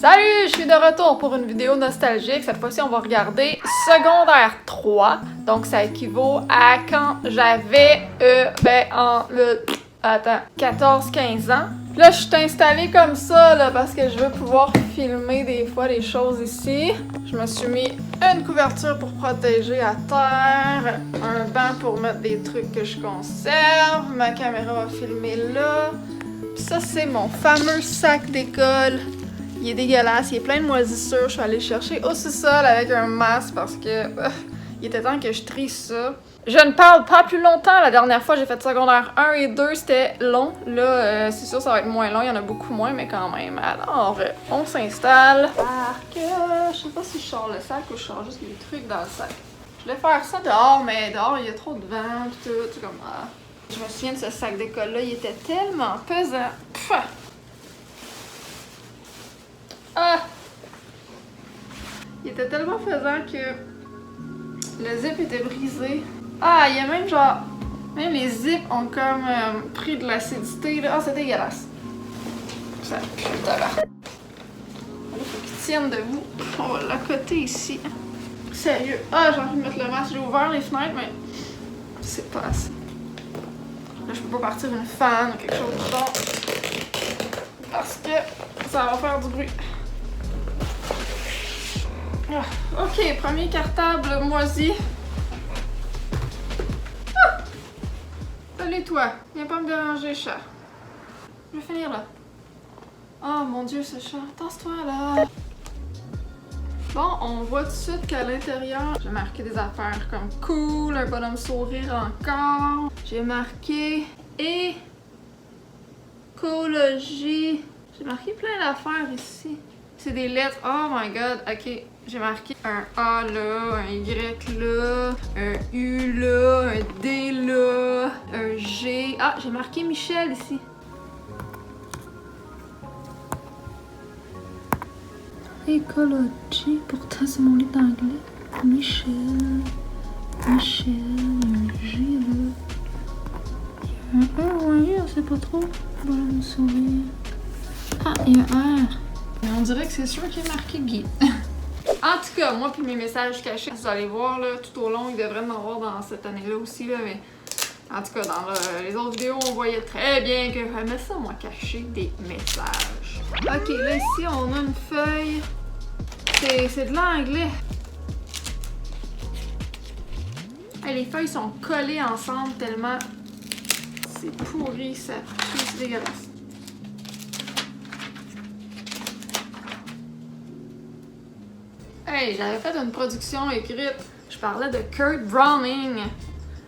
Salut, je suis de retour pour une vidéo nostalgique. Cette fois-ci, on va regarder secondaire 3. Donc, ça équivaut à quand j'avais, 14-15 ans. Là, je suis installée comme ça, là, parce que je veux pouvoir filmer des fois les choses ici. Je me suis mis une couverture pour protéger à terre, un banc pour mettre des trucs que je conserve, ma caméra va filmer là. Puis ça, c'est mon fameux sac d'école. Il est dégueulasse, il est plein de moisissures. Je suis allée chercher au sous-sol avec un masque parce que il était temps que je trie ça. Je ne parle pas plus longtemps. La dernière fois, j'ai fait secondaire 1 et 2, c'était long. Là, c'est sûr, ça va être moins long. Il y en a beaucoup moins, mais quand même. Alors, on s'installe. Je sais pas si je sors le sac ou je sors juste les trucs dans le sac. Je voulais faire ça dehors, mais dehors, il y a trop de vent, tout comme ça. Je me souviens de ce sac d'école-là, il était tellement pesant. Pfff. Ah! Il était tellement pesant que le zip était brisé. Ah, il y a même genre... Même les zips ont comme pris de l'acidité. Ah, c'est dégueulasse. Ça pue le tabac. Il faut qu'il tienne debout. On va l'accoter ici. Sérieux. Ah, j'ai envie de mettre le masque. J'ai ouvert les fenêtres, mais c'est pas assez. Là, je peux pas partir une fan ou quelque chose de bon. Parce que ça va faire du bruit. Ah, ok, premier cartable moisi. Ah! Salut toi, viens pas me déranger, chat. Je vais finir là. Oh mon dieu, ce chat, tasse-toi là. Bon, on voit tout de suite qu'à l'intérieur, j'ai marqué des affaires comme cool, un bonhomme sourire encore. J'ai marqué écologie. J'ai marqué plein d'affaires ici. C'est des lettres. Oh my god, ok. J'ai marqué un A là, un Y là, un U là, un D là, un G. Ah, j'ai marqué Michel ici. Écologie, pourtant c'est mon livre d'anglais. Michel, il y a un G là. Il y a un E ou un U, on sait pas trop. Bonhomme sourire. Ah, il y a un R. Mais on dirait que c'est sûr qu'il est marqué Guy. En tout cas, moi puis mes messages cachés, vous allez voir là, tout au long, il devrait en avoir dans cette année-là aussi, là, mais en tout cas, dans les autres vidéos, on voyait très bien que j'aimais ça, moi, cacher des messages. Ok, là ici, on a une feuille. C'est de l'anglais. Hey, les feuilles sont collées ensemble tellement c'est pourri, ça pue, c'est dégueulasse. Hey, j'avais fait une production écrite. Je parlais de Kurt Browning.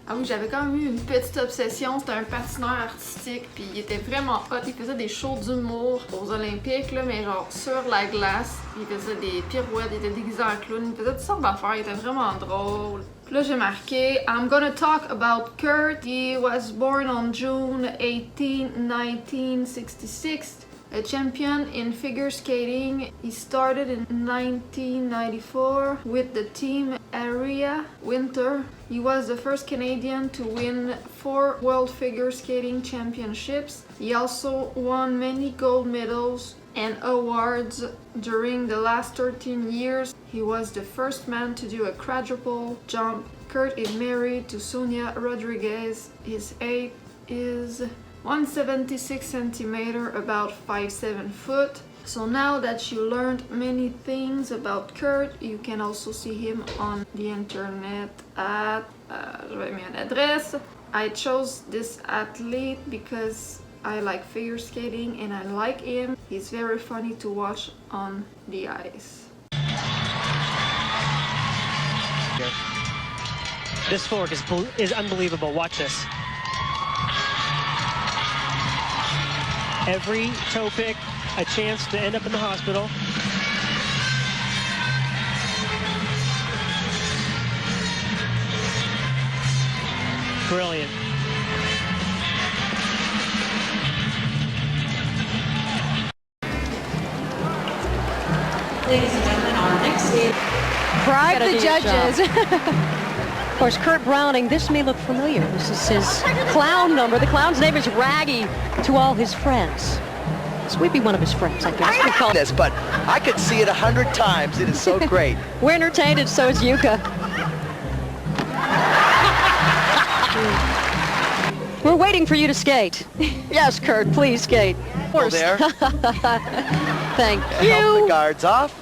Ah oui, j'avais quand même eu une petite obsession. C'était un patineur artistique, puis il était vraiment hot. Il faisait des shows d'humour aux Olympiques, là, mais genre sur la glace. Il faisait des pirouettes, il était déguisé en clown, il faisait toutes sortes d'affaires. Il était vraiment drôle. Puis là, j'ai marqué I'm gonna talk about Kurt. He was born on June 18, 1966. A champion in figure skating, he started in 1994 with the team Area Winter. He was the first Canadian to win 4 World Figure Skating Championships. He also won many gold medals and awards during the last 13 years. He was the first man to do a quadruple jump. Kurt is married to Sonia Rodriguez. His age is 176 centimeter, about 5'7" foot. So now that you learned many things about Kurt, you can also see him on the internet at, je vais mettre une adresse. I chose this athlete because I like figure skating and I like him. He's very funny to watch on the ice. This fork is unbelievable. Watch this. Every toe pick, a chance to end up in the hospital. Brilliant. Ladies and gentlemen, our next is... Bribe the judges. Of course, Kurt Browning, this may look familiar. This is his clown number. The clown's name is Raggy to all his friends. Yes, we'd be one of his friends, I guess. We call This, but I could see it 100 times. It is so great. We're entertained, and so is Yuka. We're waiting for you to skate. Yes, Kurt, please skate. Of Well, course. there. Thank Help the you. guards off.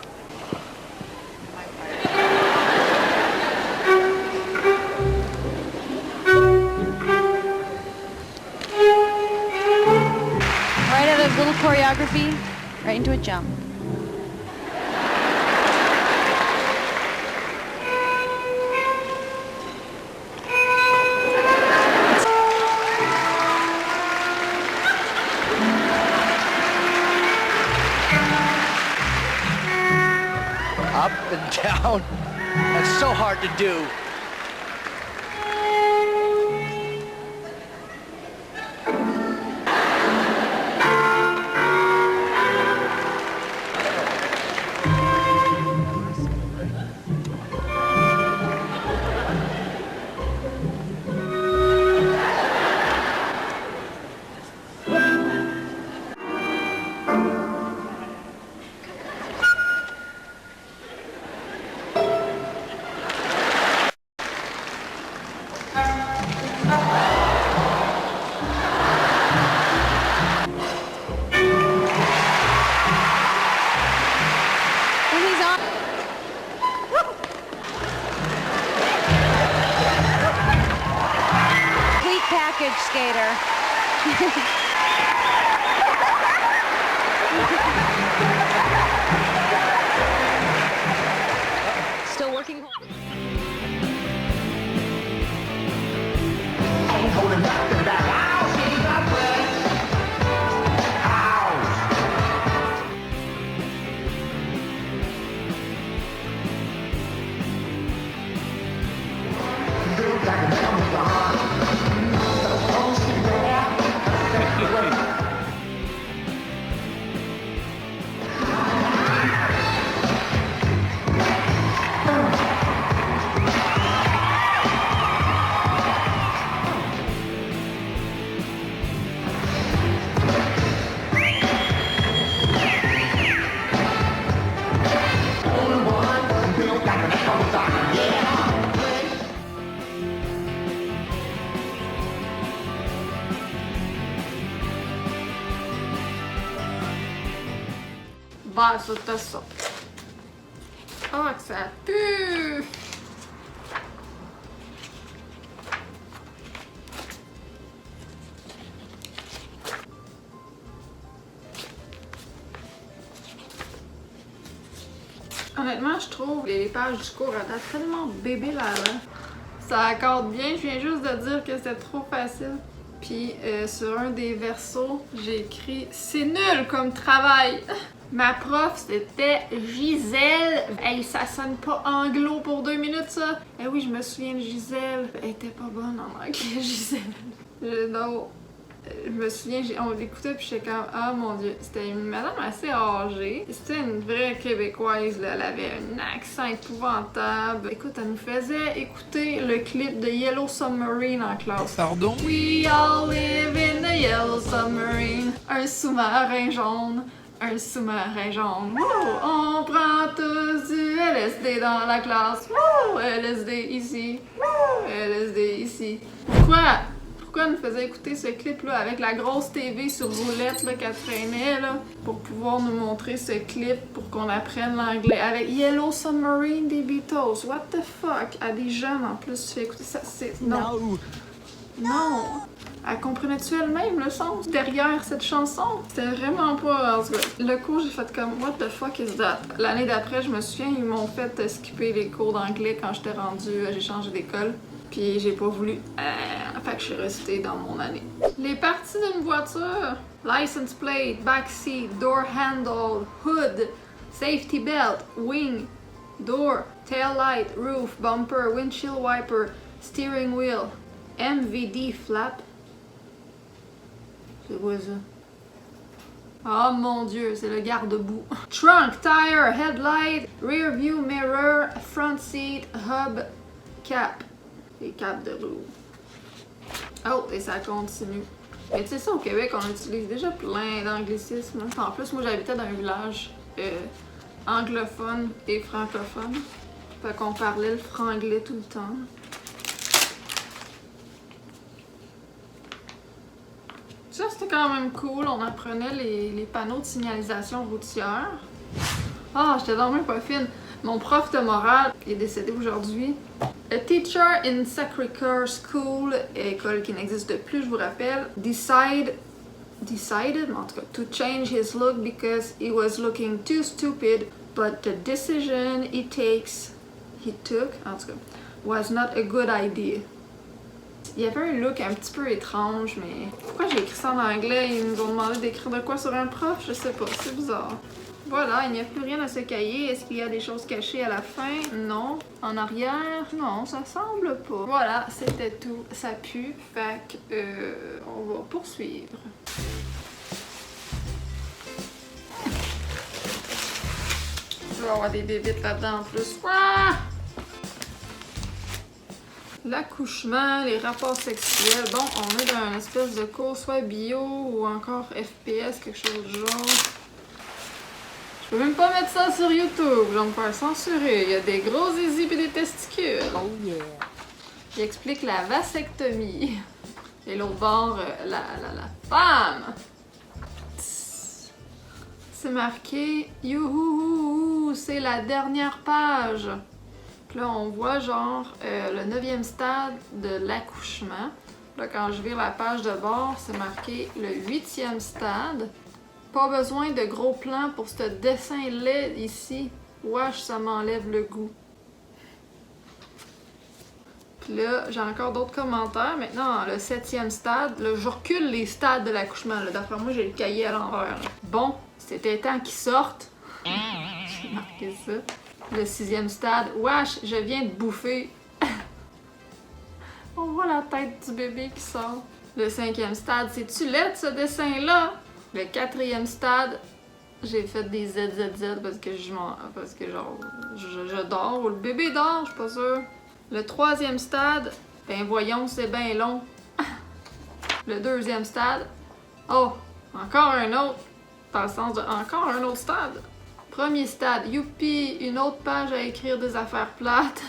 Right out of a little choreography, right into a jump. Up and down. That's so hard to do. When he's on. Complete package skater. Still working. Bah, c'était ça. Oh, que ça pue! Honnêtement, je trouve les pages du cours à date tellement bébé là. Ça accorde bien, je viens juste de dire que c'était trop facile. Puis sur un des versos, j'ai écrit « C'est nul comme travail! » Ma prof, c'était Gisèle. Hey, ça sonne pas anglo pour 2 minutes, ça? Eh oui, je me souviens de Gisèle. Elle était pas bonne en anglais, Gisèle. Non. Je me souviens, on l'écoutait puis j'étais comme ah mon dieu, c'était une madame assez âgée. C'était une vraie québécoise, là. Elle avait un accent épouvantable. Écoute, elle nous faisait écouter le clip de Yellow Submarine en classe. Pardon? We all live in the Yellow Submarine. Un sous-marin jaune. Un sous-marin jaune. Wouh! On prend tous du LSD dans la classe. Wouh! LSD ici. Wouh! LSD ici. Pourquoi elle nous faisait écouter ce clip-là avec la grosse TV sur roulette là, qu'elle traînait là, pour pouvoir nous montrer ce clip pour qu'on apprenne l'anglais avec Yellow Submarine des Beatles. What the fuck? À des jeunes en plus, tu fais écouter ça. C'est. Non. Non! Elle comprenait-tu elle-même le sens derrière cette chanson? C'était vraiment pas. En tout cas, le cours, j'ai fait comme What the fuck is that? L'année d'après, je me souviens, ils m'ont fait skipper les cours d'anglais quand j'étais rendue, j'ai changé d'école. Puis j'ai pas voulu. Fait que je suis restée dans mon année. Les parties d'une voiture: license plate, backseat, door handle, hood, safety belt, wing, door, tail light, roof, bumper, windshield wiper, steering wheel, MVD flap. C'est quoi ça? Oh mon dieu, c'est le garde-boue. Trunk, tire, headlight, rear view mirror, front seat, hub, cap. Les capes de roue. Oh, et ça continue. Mais tu sais ça, au Québec, on utilise déjà plein d'anglicismes. En plus, moi j'habitais dans un village anglophone et francophone. Fait qu'on parlait le franglais tout le temps. Ça, c'était quand même cool. On apprenait les panneaux de signalisation routière. Ah, j'étais vraiment pas fine. Mon prof de morale est décédé aujourd'hui. A teacher in Sacré-Cœur School, école qui n'existe plus, je vous rappelle, decided, en tout cas, to change his look because he was looking too stupid, but the decision he took, en tout cas, was not a good idea. Il y avait un look un petit peu étrange, mais pourquoi j'ai écrit ça en anglais? Ils nous ont demandé d'écrire de quoi sur un prof? Je sais pas, c'est bizarre. Voilà, il n'y a plus rien à ce cahier. Est-ce qu'il y a des choses cachées à la fin? Non. En arrière? Non, ça semble pas. Voilà, c'était tout. Ça pue, fait que on va poursuivre. Tu vas avoir des bébites là-dedans en plus. Ah! L'accouchement, les rapports sexuels. Bon, on est dans une espèce de cours soit bio ou encore FPS, quelque chose du genre. Je peux même pas mettre ça sur YouTube, je vais me faire censurer. Il y a des gros zizi et des testicules. Oh yeah. Il explique la vasectomie. Et l'autre bord, la femme. C'est marqué youhou, c'est la dernière page. Puis là, on voit genre le 9e stade de l'accouchement. Là, quand je vire la page de bord, c'est marqué le 8e stade. Pas besoin de gros plans pour ce dessin laid ici. Wesh, ça m'enlève le goût. Puis là, j'ai encore d'autres commentaires. Maintenant, le 7e stade, là, je recule les stades de l'accouchement. D'après moi, j'ai le cahier à l'envers. Bon, c'était temps qu'ils sortent. J'ai marqué ça. Le 6e stade, wesh, je viens de bouffer. On voit la tête du bébé qui sort. Le 5e stade, c'est-tu laid ce dessin-là? Le 4e stade, j'ai fait des ZZZ parce que je dors ou le bébé dort, je suis pas sûre. Le 3e stade, ben voyons, c'est bien long. Le 2e stade, oh, encore un autre, dans le sens de encore un autre stade. 1er stade, youpi, une autre page à écrire des affaires plates.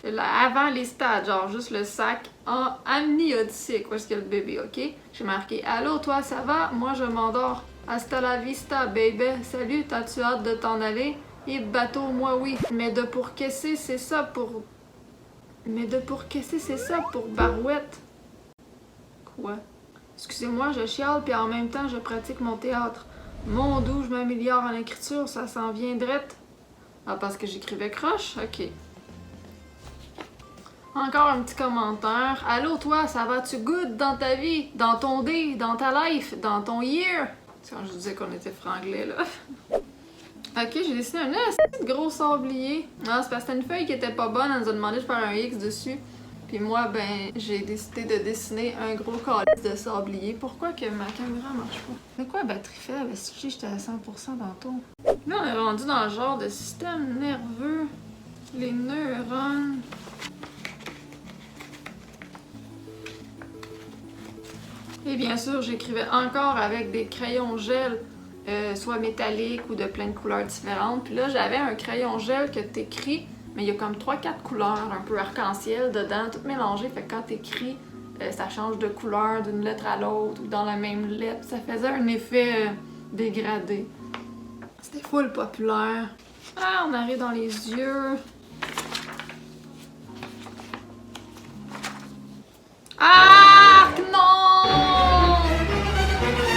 Là, avant les stades, genre juste le sac en amniotique, où est-ce qu'il y a le bébé, ok? J'ai marqué « Allô, toi, ça va? Moi, je m'endors. Hasta la vista, baby. Salut, t'as-tu hâte de t'en aller? Et bateau, moi, oui. Mais de pour qu'est-ce c'est ça pour... Mais de pour qu'est-ce c'est ça pour barouette? Quoi? Excusez-moi, je chiale, puis en même temps, je pratique mon théâtre. Mon doux, je m'améliore en écriture, ça s'en vient drette. Ah, parce que j'écrivais croche? Ok. Encore un petit commentaire. Allô, toi, ça va-tu good dans ta vie? Dans ton day? Dans ta life? Dans ton year? C'est quand je disais qu'on était franglais, là. Ok, j'ai dessiné un assez gros sablier. Ah, c'est parce que c'était une feuille qui était pas bonne. Elle nous a demandé de faire un X dessus. Puis moi, ben, j'ai décidé de dessiner un gros calice de sablier. Pourquoi que ma caméra marche pas? C'est quoi, batterie faible? Si j'étais à 100% tantôt. Là, on est rendu dans le genre de système nerveux. Les neurones. Et bien sûr, j'écrivais encore avec des crayons gel, soit métalliques ou de plein de couleurs différentes. Puis là, j'avais un crayon gel que t'écris, mais il y a comme 3-4 couleurs un peu arc-en-ciel dedans, tout mélangé. Fait que quand t'écris, ça change de couleur d'une lettre à l'autre ou dans la même lettre. Ça faisait un effet dégradé. C'était full populaire. Ah, on arrive dans les yeux. Ah, non!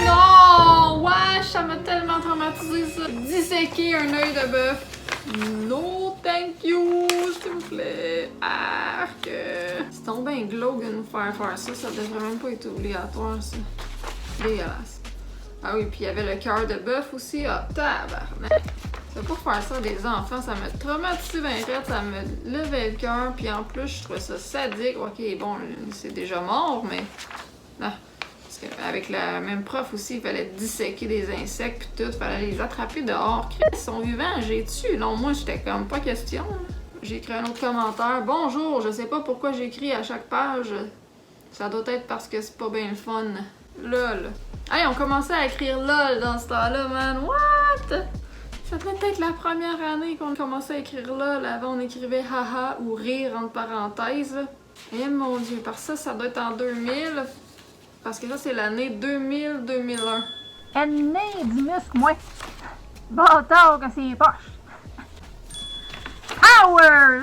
Non! Wesh, ça m'a tellement traumatisé ça. Disséquer un œil de bœuf. No, thank you, s'il vous plaît. Arc. C'est tombé un glauque de nous faire ça. Ça devrait même pas être obligatoire, ça. Dégueulasse. Ah oui, puis il y avait le cœur de bœuf aussi. Ah, tabarnak. C'est pour faire ça des enfants, ça m'a traumatisé bien fait, ça me levait le cœur, puis en plus, je trouvais ça sadique. Ok, bon, c'est déjà mort, mais... Non. Parce qu'avec la même prof aussi, il fallait disséquer des insectes, puis tout, il fallait les attraper dehors. Chris, ils sont vivants, j'ai tué. Non, moi, j'étais comme pas question. J'ai écrit un autre commentaire. Bonjour, je sais pas pourquoi j'écris à chaque page Ça doit être parce que c'est pas bien le fun. LOL. Hey, on commençait à écrire LOL dans ce temps-là, man. What? Ça devait être la première année qu'on commençait à écrire LOL. Avant, on écrivait haha ou rire entre parenthèses. Eh mon dieu, parce que ça doit être en 2000. Parce que ça, c'est l'année 2000-2001. Année du muscle, moi. Bâtard que c'est poche. Power!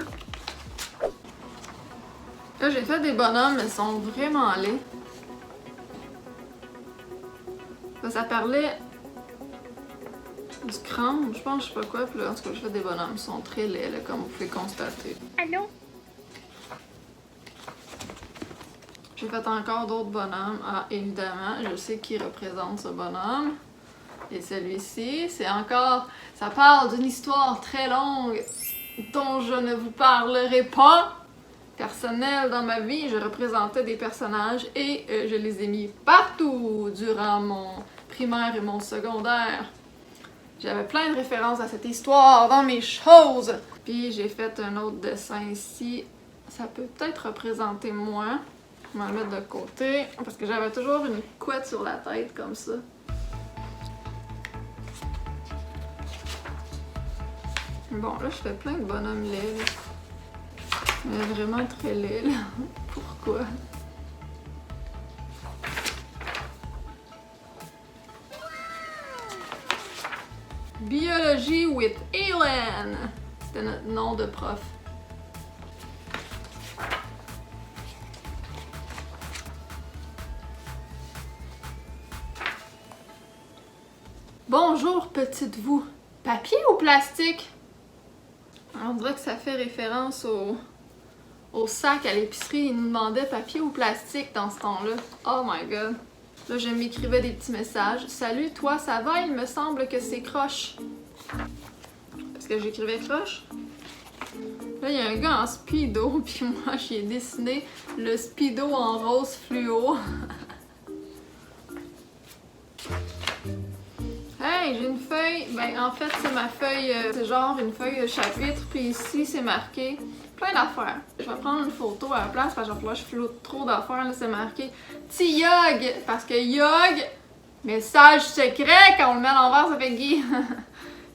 Là, j'ai fait des bonhommes, mais ils sont vraiment laids. Là, ça parlait du crâne, je pense, je sais pas quoi. Puis là, en tout cas, j'ai fait des bonhommes, ils sont très laids, là, comme vous pouvez constater. Allô? J'ai fait encore d'autres bonhommes. Ah, évidemment, je sais qui représente ce bonhomme. Et celui-ci, c'est encore... Ça parle d'une histoire très longue dont je ne vous parlerai pas. Personnelle dans ma vie, je représentais des personnages et je les ai mis partout durant mon primaire et mon secondaire. J'avais plein de références à cette histoire dans mes choses. Puis j'ai fait un autre dessin ici. Ça peut peut-être représenter moi. Je vais le mettre de côté parce que j'avais toujours une couette sur la tête comme ça. Bon, là, je fais plein de bonhommes laids. Là. Mais vraiment très laid, là. Pourquoi? Biologie with Hélène! C'était notre nom de prof. Bonjour, petite vous. Papier ou plastique? On dirait que ça fait référence au sac à l'épicerie. Il nous demandait papier ou plastique dans ce temps-là. Oh my god. Là, je m'écrivais des petits messages. Salut, toi, ça va? Il me semble que c'est croche. Parce que j'écrivais croche. Là, il y a un gars en speedo, puis moi, j'ai dessiné le speedo en rose fluo. Hey, j'ai une feuille. Ben, en fait, c'est ma feuille. C'est genre une feuille de chapitre, puis ici, c'est marqué plein d'affaires. Je vais prendre une photo à la place parce que là, je floute trop d'affaires. Là, c'est marqué T-Yog, parce que Yog, message secret, quand on le met à l'envers, ça fait Guy.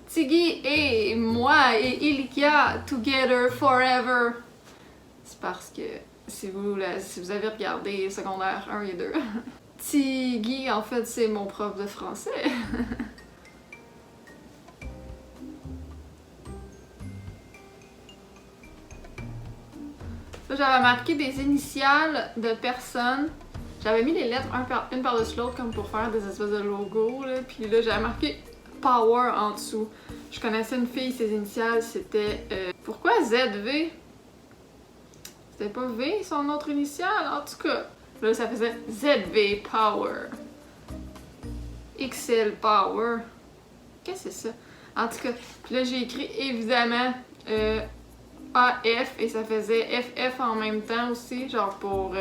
Tiggy et moi et Ilikia together forever. C'est parce que si vous avez regardé secondaire 1 et 2, Tiggy, en fait, c'est mon prof de français. Là, j'avais marqué des initiales de personnes. J'avais mis les lettres une par-dessus l'autre comme pour faire des espèces de logos. Là. Puis là, j'avais marqué Power en dessous. Je connaissais une fille, ses initiales, c'était... pourquoi ZV? C'était pas V, son autre initiale? En tout cas, là, ça faisait ZV Power. XL Power. Qu'est-ce que c'est ça? En tout cas, puis là, j'ai écrit évidemment AF et ça faisait FF en même temps aussi, genre pour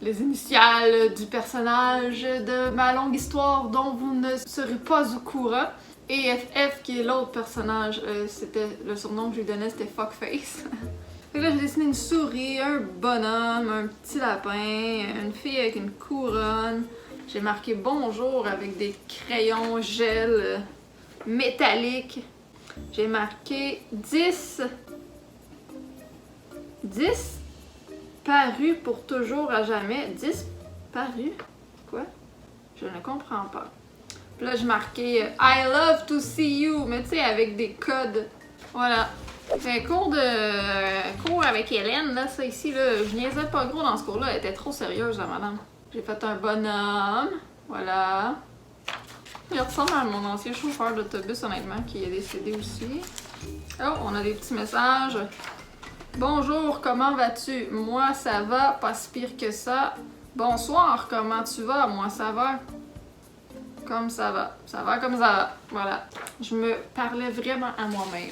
les initiales du personnage de ma longue histoire dont vous ne serez pas au courant. Et FF qui est l'autre personnage, c'était le surnom que je lui donnais, c'était Fuckface. Fait que là, j'ai dessiné une souris, un bonhomme, un petit lapin, une fille avec une couronne. J'ai marqué bonjour avec des crayons gel métalliques. J'ai marqué 10 parus pour toujours à jamais. 10 parus? Quoi? Je ne comprends pas. Puis là, j'ai marqué I love to see you, mais tu sais, avec des codes. Voilà. Fait cours avec Hélène, là, ça ici, là, je niaisais pas gros dans ce cours-là, elle était trop sérieuse, la madame. J'ai fait un bonhomme, voilà. Il ressemble à mon ancien chauffeur d'autobus, honnêtement, qui est décédé aussi. Oh, on a des petits messages. Bonjour, comment vas-tu? Moi, ça va, pas si pire que ça. Bonsoir, comment tu vas? Moi, ça va. Comme ça va. Ça va comme ça va. Voilà. Je me parlais vraiment à moi-même.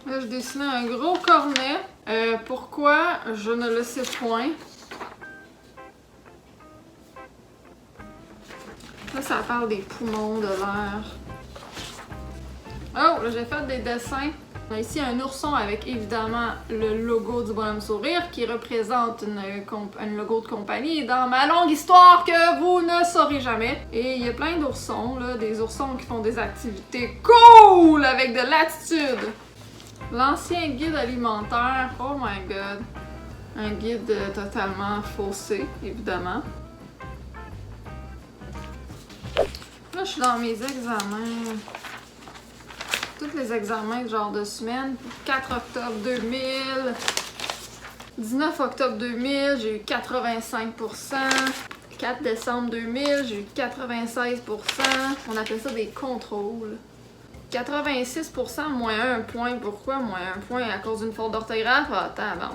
Là, je dessinais un gros cornet. Pourquoi? Je ne le sais point. Là, ça parle des poumons, de l'air. Oh, là, j'ai fait des dessins On a ici un ourson avec évidemment le logo du bonhomme sourire qui représente un logo de compagnie dans ma longue histoire que vous ne saurez jamais. Et il y a plein d'oursons, là, des oursons qui font des activités cool avec de l'attitude. L'ancien guide alimentaire, oh my god. Un guide totalement faussé, évidemment. Là, je suis dans mes examens. Tous les examens de genre de semaine. 4 octobre 2000. 19 octobre 2000, j'ai eu 85%. 4 décembre 2000, j'ai eu 96%. On appelle ça des contrôles. 86% moins 1 point. Pourquoi moins 1 point? À cause d'une faute d'orthographe? Ah, attends,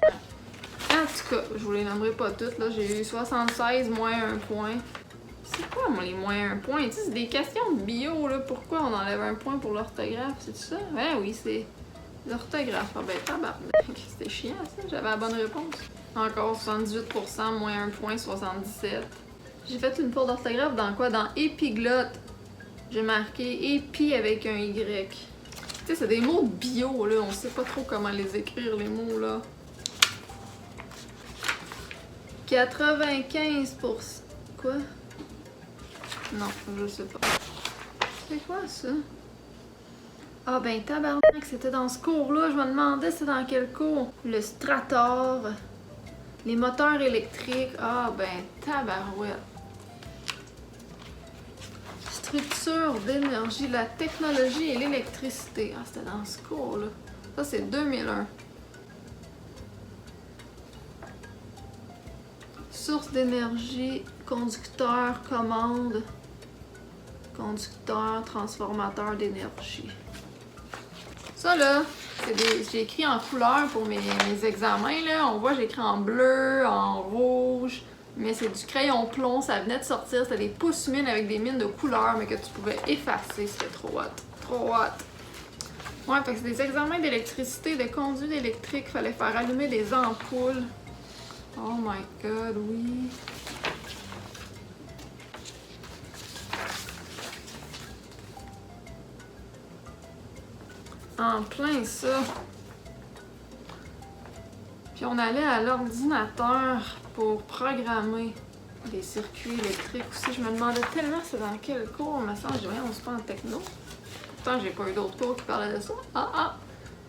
en tout cas, je vous les nommerai pas toutes, là. J'ai eu 76 moins 1 point. C'est quoi, moi, les moins 1 point? Tu sais, c'est des questions de bio, là. Pourquoi on enlève 1 point pour l'orthographe? C'est ça? Ben oui, c'est l'orthographe. Ah ben, tabarnak. C'était chiant, ça. J'avais la bonne réponse. Encore 78%, moins 1 point, 77. J'ai fait une faute d'orthographe dans quoi? Dans épiglotte. J'ai marqué épi avec un Y. Tu sais, c'est des mots de bio, là. On sait pas trop comment les écrire, les mots, là. 95%. Quoi? Non, je sais pas. C'est quoi ça? Ah ben tabarnak, c'était dans ce cours-là. Je me demandais c'était dans quel cours. Le Strator. Les moteurs électriques. Ah ben tabarouette. Structure d'énergie, la technologie et l'électricité. Ah, c'était dans ce cours-là. Ça, c'est 2001. Source d'énergie, conducteur, commande, conducteur, transformateur d'énergie. Ça là, j'ai écrit en couleur pour mes examens là. On voit j'ai écrit en bleu, en rouge, mais c'est du crayon plomb, ça venait de sortir. C'était des pouces mines avec des mines de couleurs, mais que tu pouvais effacer. C'était trop hot. Trop hot. Ouais, fait que c'est des examens d'électricité, de conduite électrique. Fallait faire allumer des ampoules. Oh my god, oui. En plein ça. Puis on allait à l'ordinateur pour programmer des circuits électriques aussi. Je me demandais tellement c'est dans quel cours, mais ça, j'ai rien, on se pas en techno. Pourtant, j'ai pas eu d'autres cours qui parlaient de ça.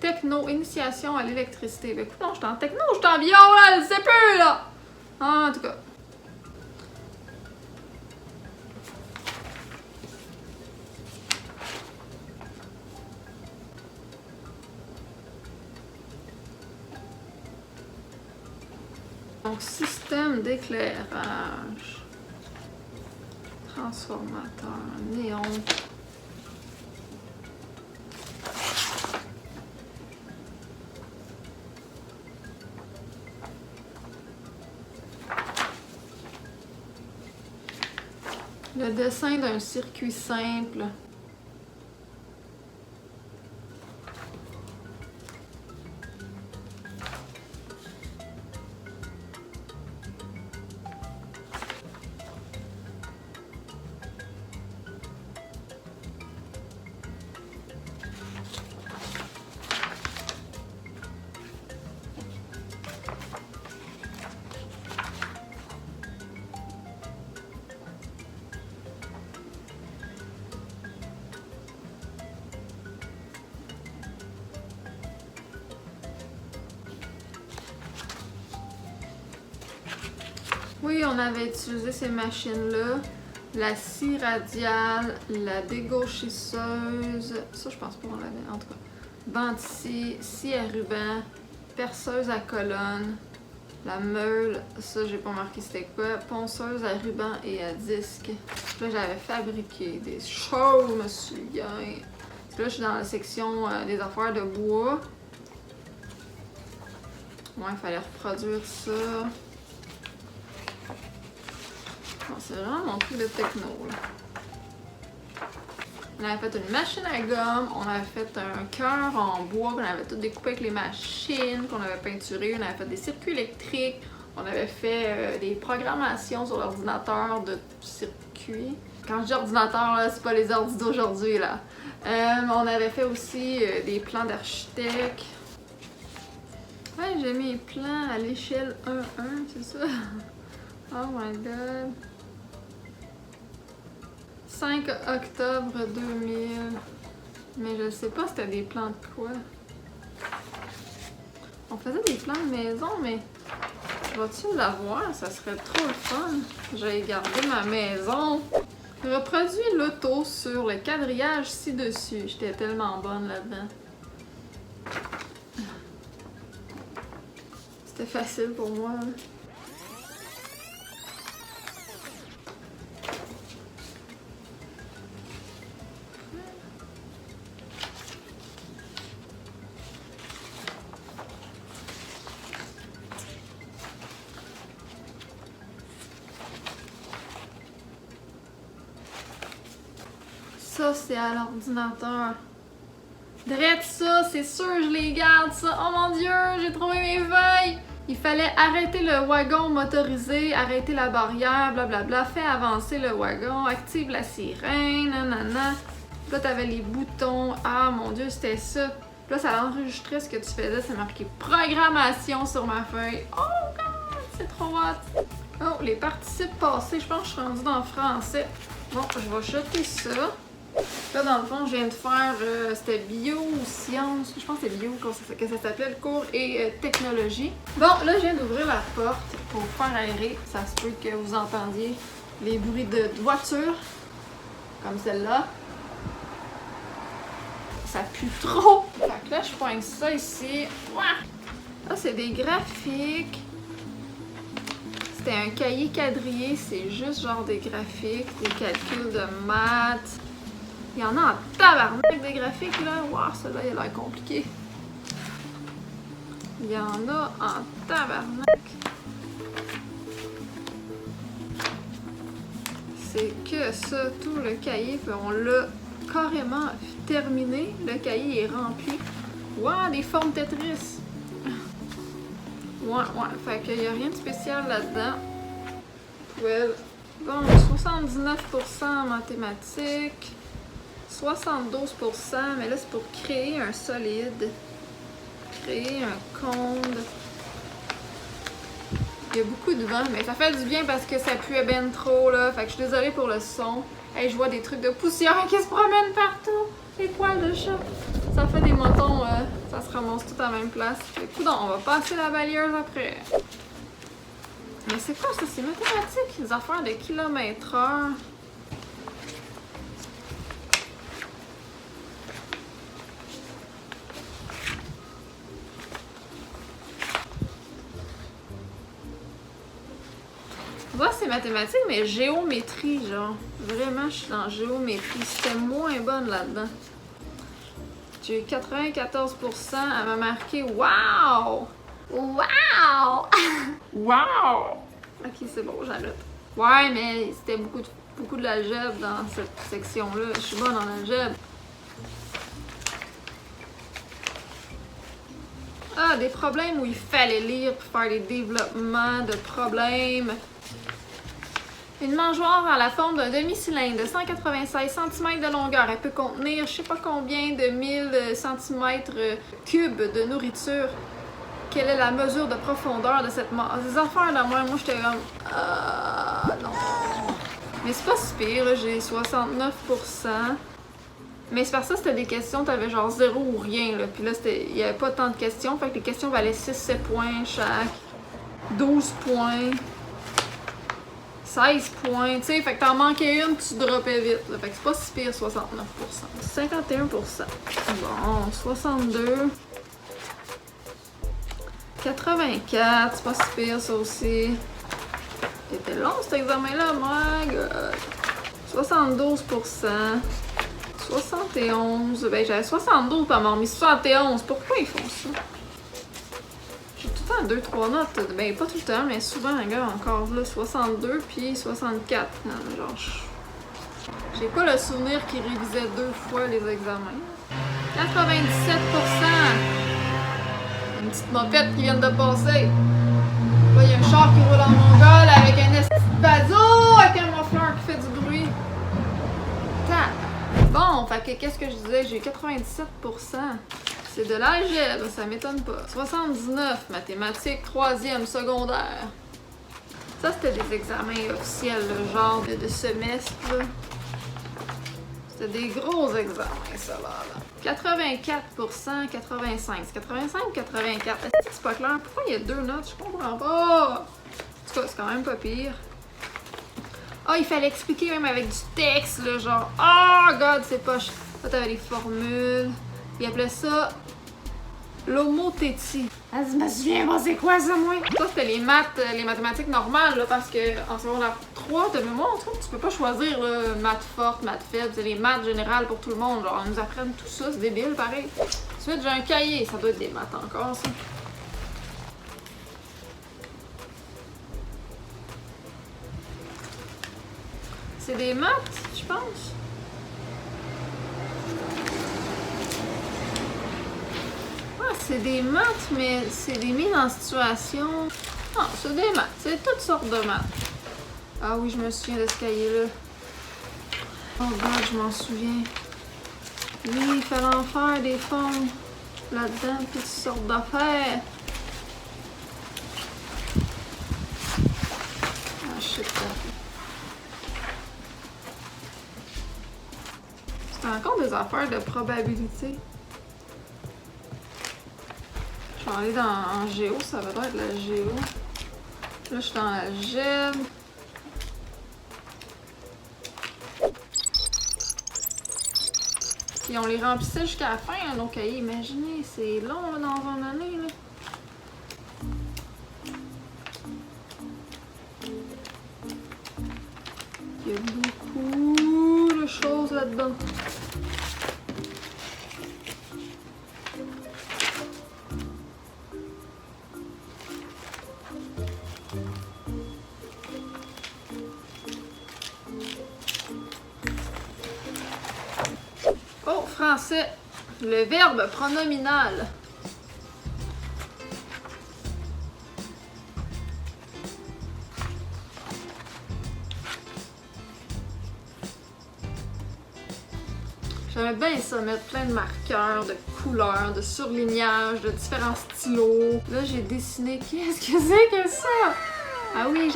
Techno, initiation à l'électricité. Ben écoute, non, j'étais en techno, j'étais en bio, là, je sais plus, là! En tout cas. Donc, système d'éclairage. Transformateur, néon. Le dessin d'un circuit simple. Oui, on avait utilisé ces machines-là. La scie radiale, la dégauchisseuse. Ça, je pense pas qu'on l'avait, en tout cas. Venti, scie à ruban, perceuse à colonne, la meule. Ça, j'ai pas marqué c'était quoi. Ponceuse à ruban et à disque. Là, j'avais fabriqué des choses, je me souviens. Là, je suis dans la section des affaires de bois. Ouais, il fallait reproduire ça. Bon, c'est vraiment mon truc de techno, là. On avait fait une machine à gomme, on avait fait un cœur en bois qu'on avait tout découpé avec les machines, qu'on avait peinturé, on avait fait des circuits électriques, on avait fait des programmations sur l'ordinateur de circuits. Quand je dis ordinateur, là, c'est pas les ordi d'aujourd'hui, là. On avait fait aussi des plans d'architecte. Ouais, j'ai mis les plans à l'échelle 1-1, c'est ça? Oh my god. 5 octobre 2000. Mais je sais pas c'était des plans de quoi. On faisait des plans de maison, mais vas-tu l'avoir? Ça serait trop le fun. J'ai gardé ma maison. Reproduis l'auto sur le quadrillage ci-dessus. J'étais tellement bonne là-dedans. C'était facile pour moi. Là. Ça, c'est à l'ordinateur. Drette ça, c'est sûr, je les garde, ça. Oh mon Dieu, j'ai trouvé mes feuilles! Il fallait arrêter le wagon motorisé, arrêter la barrière, blablabla, fais avancer le wagon, active la sirène, nanana. Puis là, t'avais les boutons. Ah mon Dieu, c'était ça. Puis là, ça enregistrait ce que tu faisais, c'est marqué programmation sur ma feuille. Oh god, c'est trop hot! Oh, les participes passés, je pense que je suis rendue dans le français. Bon, je vais jeter ça. Là, dans le fond, je viens de faire, c'était bio ou sciences, je pense que c'est bio que ça s'appelait le cours, et technologie. Bon, là, je viens d'ouvrir la porte pour faire aérer. Ça se peut que vous entendiez les bruits de voiture, comme celle-là. Ça pue trop! Fait que là, je pointe ça ici. Là, c'est des graphiques. C'était un cahier quadrillé, c'est juste genre des graphiques, des calculs de maths. Il y en a en tabarnak des graphiques là. Waouh, celui-là il a l'air compliqué. Il y en a en tabarnak. C'est que ça, tout le cahier, puis on l'a carrément terminé. Le cahier est rempli. Waouh, des formes Tetris. Ouais, fait qu'il n'y a rien de spécial là-dedans. Well. Bon, 79% en mathématiques. 72%, mais là c'est pour créer un solide, créer un conde. Il y a beaucoup de vent, mais ça fait du bien parce que ça puait ben trop là, fait que je suis désolée pour le son. Hey, je vois des trucs de poussière qui se promènent partout, des poils de chat. Ça fait des motons, ça se ramasse tout à la même place. Fait que, on va passer la balayeuse après. Mais c'est quoi ça? C'est mathématique, des affaires de kilomètre-heure. Ouais, c'est mathématique, mais géométrie, genre. Vraiment, je suis dans géométrie. C'était moins bonne là-dedans. J'ai eu 94%. Elle m'a marqué wow! Wow! Wow! Ok, c'est bon, j'arrête. Ouais, mais c'était beaucoup de l'algèbre dans cette section-là. Je suis bonne en algèbre. Ah, des problèmes où il fallait lire pour faire des développements de problèmes. Une mangeoire à la forme d'un demi-cylindre de 196 cm de longueur. Elle peut contenir je sais pas combien de 1000 cm3 de nourriture. Quelle est la mesure de profondeur de cette mangeoire? Des affaires de moi j'étais comme... non. Mais c'est pas si pire, j'ai 69%. Mais c'est parce que c'était des questions, t'avais genre 0 ou rien. Là. Puis là, il y avait pas tant de questions. Fait que les questions valaient 6-7 points chaque. 12 points. 16 points, tu sais, fait que t'en manquais une, tu droppais vite. Là. Fait que c'est pas si pire, 69%. 51%. Bon, 62. 84, c'est pas si pire, ça aussi. C'était long, cet examen-là, my god. 72%. 71. Ben, j'avais 72, puis elle m'a remis 71. Pourquoi ils font ça? J'ai tout le temps 2-3 notes. Ben, pas tout le temps, mais souvent, regarde, encore là, 62 puis 64. Non, genre, j'ai pas le souvenir qu'ils révisaient 2 fois les examens. 97%! Une petite mopette qui vient de passer. Là, il y a un char qui roule en mongol avec un esti de bateau avec un muffler qui fait du bruit. Bon, Ok, qu'est-ce que je disais? J'ai eu 97%. C'est de l'algèbre, ça m'étonne pas. 79, mathématiques, 3e, secondaire. Ça, c'était des examens officiels, le genre de semestre. C'était des gros examens, ça, là. 84%, 85. C'est 85 ou 84? Est-ce que c'est pas clair? Pourquoi il y a 2 notes? Je comprends pas. En tout cas, c'est quand même pas pire. Ah, il fallait expliquer même avec du texte, là, genre... Oh, God, c'est pas... Là, t'avais les formules. Il appelait ça... l'homothétie. Ah, je me souviens pas c'est quoi ça, moi? Ça, c'était les mathématiques normales, là, parce que en secondaire 3, de mémoire, tu peux pas choisir, là, maths fortes, maths faibles, c'est les maths générales pour tout le monde. Genre, ils nous apprennent tout ça, c'est débile, pareil. Ensuite, j'ai un cahier, ça doit être des maths encore, ça. C'est des maths, je pense. C'est des maths, mais c'est des mises en situation. Non, c'est des maths. C'est toutes sortes de maths. Ah oui, je me souviens de ce cahier-là. Oh God, je m'en souviens. Oui, il fallait en faire des formes là-dedans, toutes sortes d'affaires. Ah, shit. C'est encore des affaires de probabilité. Je vais aller en géo, ça va être la géo. Là, je suis dans l'algèbre. Puis on les remplissait jusqu'à la fin, hein, nos cahiers. Imaginez, c'est long là, dans une année. Là. Il y a beaucoup de choses là-dedans. Français, le verbe pronominal. J'aimais bien ça, mettre plein de marqueurs, de couleurs, de surlignages, de différents stylos. Là, j'ai dessiné. Qu'est-ce que c'est que ça? Ah oui,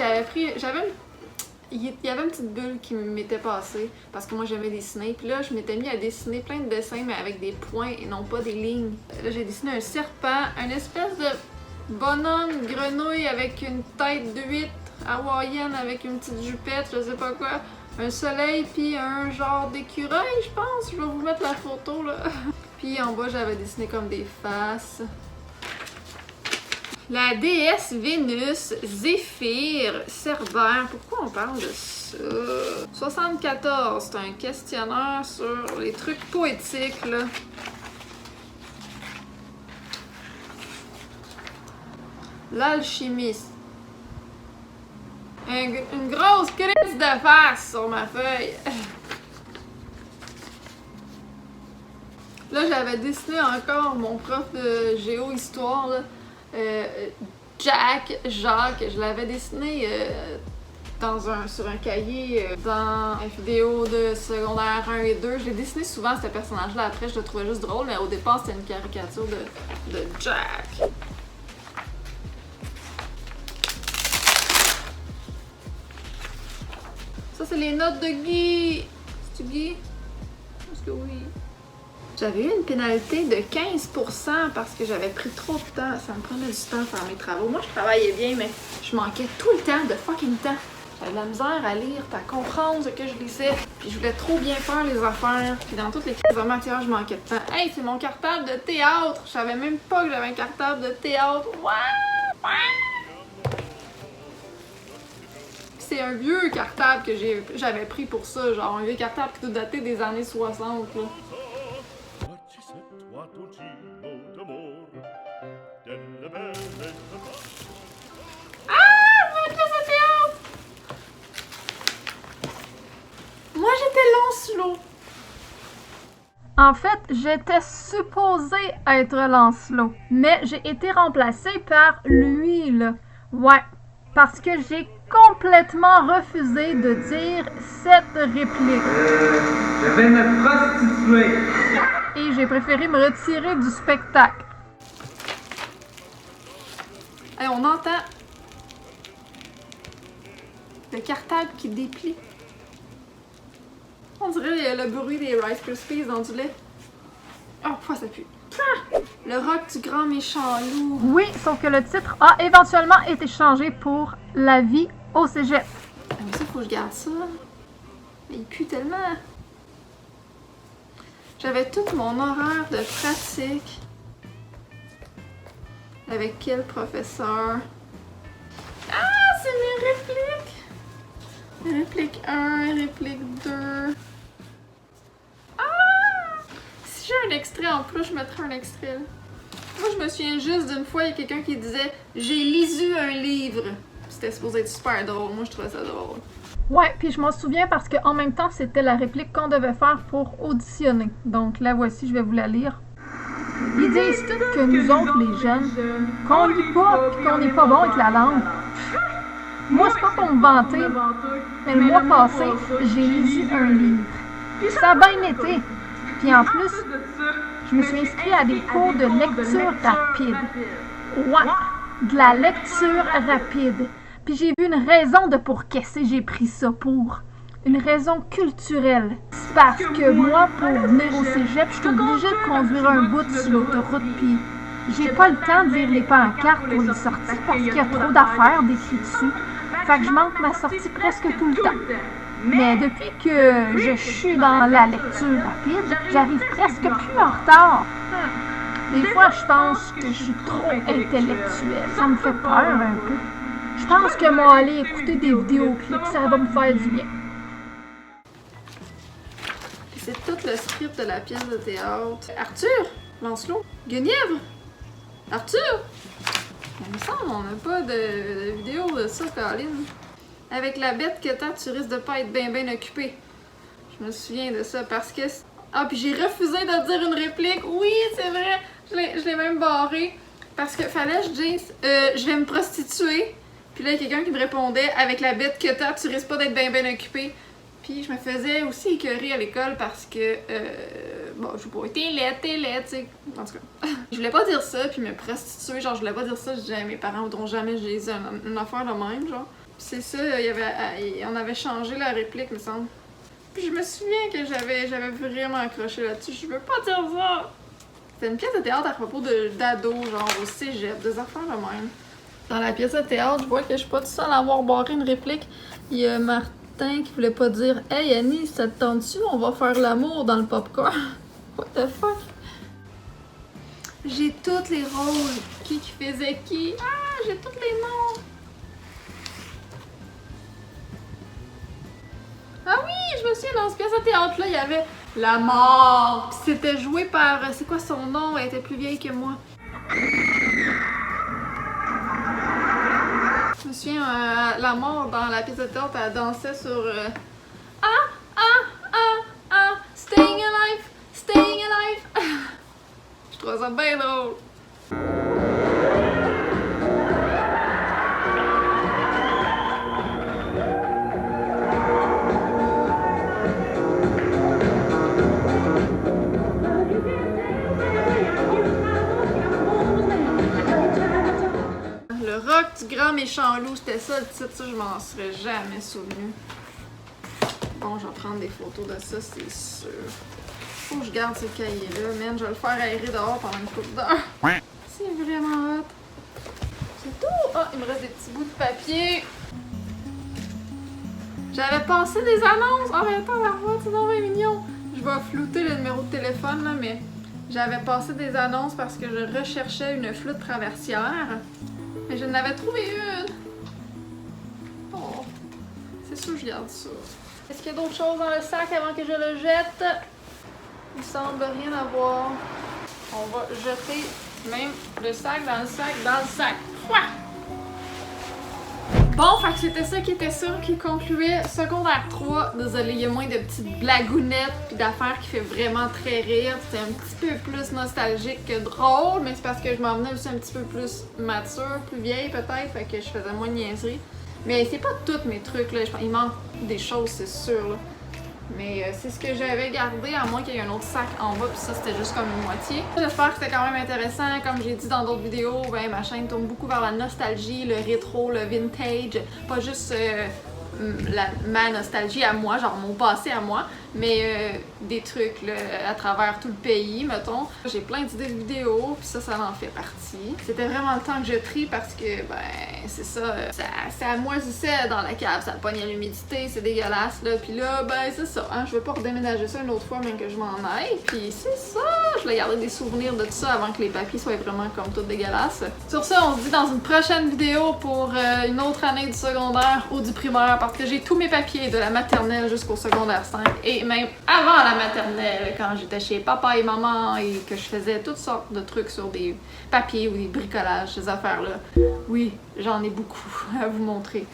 il y avait une petite bulle qui m'était passée parce que moi j'aimais dessiner. Puis là, je m'étais mis à dessiner plein de dessins, mais avec des points et non pas des lignes. Là, j'ai dessiné un serpent, une espèce de bonhomme grenouille avec une tête d'huître hawaïenne avec une petite jupette, je sais pas quoi. Un soleil, puis un genre d'écureuil, je pense. Je vais vous mettre la photo, là. Puis en bas, j'avais dessiné comme des faces. La déesse Vénus, Zéphyr, Cerbère. Pourquoi on parle de ça? 74, c'est un questionnaire sur les trucs poétiques, là. L'alchimiste. Une grosse crise de face sur ma feuille. Là, j'avais dessiné encore mon prof de géo-histoire, là. Jacques, je l'avais dessiné sur un cahier dans une vidéo de secondaire 1 et 2. J'ai dessiné souvent ce personnage-là. Après, je le trouvais juste drôle, mais au départ, c'était une caricature de Jack. Ça, c'est les notes de Guy. C'est-tu Guy? Est-ce que oui? J'avais eu une pénalité de 15% parce que j'avais pris trop de temps. Ça me prenait du temps à faire mes travaux. Moi, je travaillais bien, mais je manquais tout le temps, de fucking temps. J'avais de la misère à lire, à comprendre ce que je lisais. Puis je voulais trop bien faire les affaires. Puis dans toutes les crises de matière, je manquais de temps. Hey, c'est mon cartable de théâtre! Je savais même pas que j'avais un cartable de théâtre. C'est un vieux cartable que j'avais pris pour ça. Genre un vieux cartable qui doit dater des années 60, là. Moi, j'étais Lancelot. En fait, j'étais supposée être Lancelot, mais j'ai été remplacée par lui, là. Ouais, parce que j'ai complètement refusé de dire cette réplique. Je vais me prostituer. Et j'ai préféré me retirer du spectacle. Hey, on entend le cartable qui déplie. On dirait le bruit des Rice Krispies dans du lait. Oh, pourquoi ça pue? Ah! Le rock du grand méchant loup. Oui, sauf que le titre a éventuellement été changé pour La vie au cégep. Ah, mais ça, faut que je garde ça. Mais il pue tellement. J'avais tout mon horaire de pratique. Avec quel professeur? Ah, c'est mes répliques! Réplique 1, réplique 2. Ah! Si j'ai un extrait en plus, je mettrai un extrait. Moi, je me souviens juste d'une fois, il y a quelqu'un qui disait « J'ai lisu un livre ». C'était supposé être super drôle. Moi, je trouvais ça drôle. Ouais, puis je m'en souviens parce qu'en même temps, c'était la réplique qu'on devait faire pour auditionner. Donc la voici, je vais vous la lire. Ils disent tous que nous autres, les jeunes, qu'on lit pas pis qu'on n'est pas bon avec la langue. Moi, c'est pas pour me vanter, mais le mois passé, j'ai lu un livre. Ça a bien été. Puis en plus, je me suis inscrite à des cours de lecture rapide. Ouais, de la lecture rapide. Puis j'ai vu une raison de pour qu'est-ce que j'ai pris ça pour. Une raison culturelle. C'est parce que moi, pour venir au cégep, je suis obligée de conduire un bout sur l'autoroute, puis j'ai pas le temps de lire les pancartes pour les sorties parce qu'il y a trop d'affaires décrites dessus. Fait que je manque ma sortie presque tout le temps. Mais depuis que je suis dans la lecture rapide, j'arrive presque plus en retard. Des fois, je pense que je suis trop intellectuelle. Ça me fait peur un peu. Je pense que moi, aller écouter des vidéoclips, ça va me faire du bien. C'est tout le script de la pièce de théâtre. Arthur! Lancelot! Guenièvre! Arthur! Il me semble on n'a pas de vidéo de ça, Colin. Avec la bête que t'as, tu risques de pas être bien occupé. Je me souviens de ça parce que... Ah, puis j'ai refusé de dire une réplique. Oui, c'est vrai! Je l'ai même barré. Parce que fallait que je dise je vais me prostituer. Puis là, il y a quelqu'un qui me répondait avec la bête que t'as, tu risques pas d'être bien occupé. Puis je me faisais aussi écœurer à l'école parce que, bon, je sais pas, t'es laide, tu sais. En tout cas, je voulais pas dire ça, puis me prostituer, genre, je voulais pas dire ça, je disais, mes parents voudront jamais que je dise une affaire de même, genre. Puis c'est ça, on avait changé la réplique, me semble. Puis je me souviens que j'avais vraiment accroché là-dessus, je veux pas dire ça. C'était une pièce de théâtre à propos d'ados, genre, au cégep, des affaires de même. Dans la pièce de théâtre, je vois que je suis pas toute seule à avoir barré une réplique. Il y a Martin qui voulait pas dire « Hey Annie, ça te tente-tu? On va faire l'amour dans le popcorn. » What the fuck? J'ai tous les rôles. Qui faisait qui? Ah, j'ai tous les noms. Ah oui, je me souviens, dans cette pièce de théâtre-là, il y avait la mort. Puis c'était joué par... C'est quoi son nom? Elle était plus vieille que moi. Je me souviens, la mort dans la pièce de théâtre, elle dansait sur staying alive. Je trouve ça bien drôle. Du grand méchant loup, c'était ça le titre, ça je m'en serais jamais souvenu. Bon, je vais prendre des photos de ça, c'est sûr. Faut que je garde ce cahier-là, man. Je vais le faire aérer dehors pendant une couple d'heures. C'est vraiment hot. C'est tout! Ah, il me reste des petits bouts de papier. J'avais passé des annonces. Ah, mais attends, la voix, c'est vraiment mignon. Je vais flouter le numéro de téléphone, là, mais j'avais passé des annonces parce que je recherchais une flûte traversière. Mais je n'avais trouvé une. Oh, c'est sûr que je garde ça. Est-ce qu'il y a d'autres choses dans le sac avant que je le jette? Il semble rien avoir. On va jeter même le sac dans le sac dans le sac. Ouah! Bon, fait que c'était ça qui était sûr qui concluait secondaire 3. Désolé, il y a moins de petites blagounettes puis d'affaires qui fait vraiment très rire. C'était un petit peu plus nostalgique que drôle, mais c'est parce que je m'en venais aussi un petit peu plus mature, plus vieille peut-être, fait que je faisais moins de niaiseries. Mais c'est pas tous mes trucs, là. Il manque des choses, c'est sûr, là. Mais c'est ce que j'avais gardé, à moins qu'il y ait un autre sac en bas, puis ça c'était juste comme une moitié. J'espère que c'était quand même intéressant. Comme j'ai dit dans d'autres vidéos, ben ma chaîne tourne beaucoup vers la nostalgie, le rétro, le vintage. Pas juste ma nostalgie à moi, genre mon passé à moi, mais des trucs là, à travers tout le pays, mettons. J'ai plein d'idées de vidéos, puis ça en fait partie. C'était vraiment le temps que je trie parce que, ben, c'est ça moisissait dans la cave, ça pognait l'humidité, c'est dégueulasse, là. Puis là, ben, c'est ça, hein, je veux pas redéménager ça une autre fois, même que je m'en aille. Puis c'est ça, je voulais garder des souvenirs de tout ça avant que les papiers soient vraiment comme tout dégueulasses. Sur ça, on se dit dans une prochaine vidéo pour une autre année du secondaire ou du primaire, parce que j'ai tous mes papiers de la maternelle jusqu'au secondaire 5 et même avant la maternelle, quand j'étais chez papa et maman et que je faisais toutes sortes de trucs sur des papiers ou des bricolages, ces affaires-là. Oui, j'en ai beaucoup à vous montrer.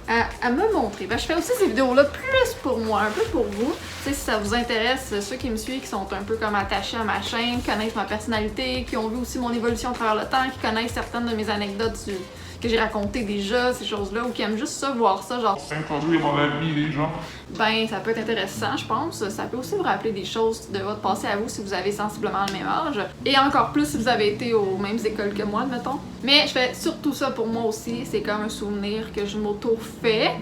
À me montrer. Ben, je fais aussi ces vidéos-là plus pour moi, un peu pour vous. Tu sais, si ça vous intéresse, ceux qui me suivent, qui sont un peu comme attachés à ma chaîne, connaissent ma personnalité, qui ont vu aussi mon évolution à travers le temps, qui connaissent certaines de mes anecdotes que j'ai racontées déjà, ces choses-là, ou qui aiment juste ça, voir ça, genre... Introduire mon ami, les gens. Ben, ça peut être intéressant, je pense. Ça peut aussi vous rappeler des choses de votre passé à vous si vous avez sensiblement le même âge. Et encore plus si vous avez été aux mêmes écoles que moi, admettons. Mais je fais surtout ça pour moi aussi. C'est comme un souvenir que je m'auto-fais.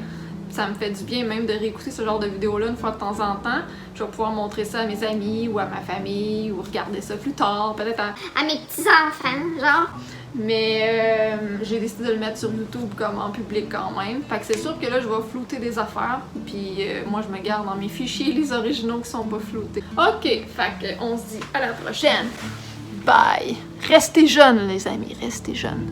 Ça me fait du bien même de réécouter ce genre de vidéos-là une fois de temps en temps. Je vais pouvoir montrer ça à mes amis ou à ma famille ou regarder ça plus tard, peut-être à mes petits-enfants, genre. Mais j'ai décidé de le mettre sur YouTube comme en public quand même. Fait que c'est sûr que là, je vais flouter des affaires. Puis moi, je me garde dans mes fichiers les originaux qui sont pas floutés. Ok, fait que on se dit à la prochaine. Bye! Restez jeunes, les amis, restez jeunes.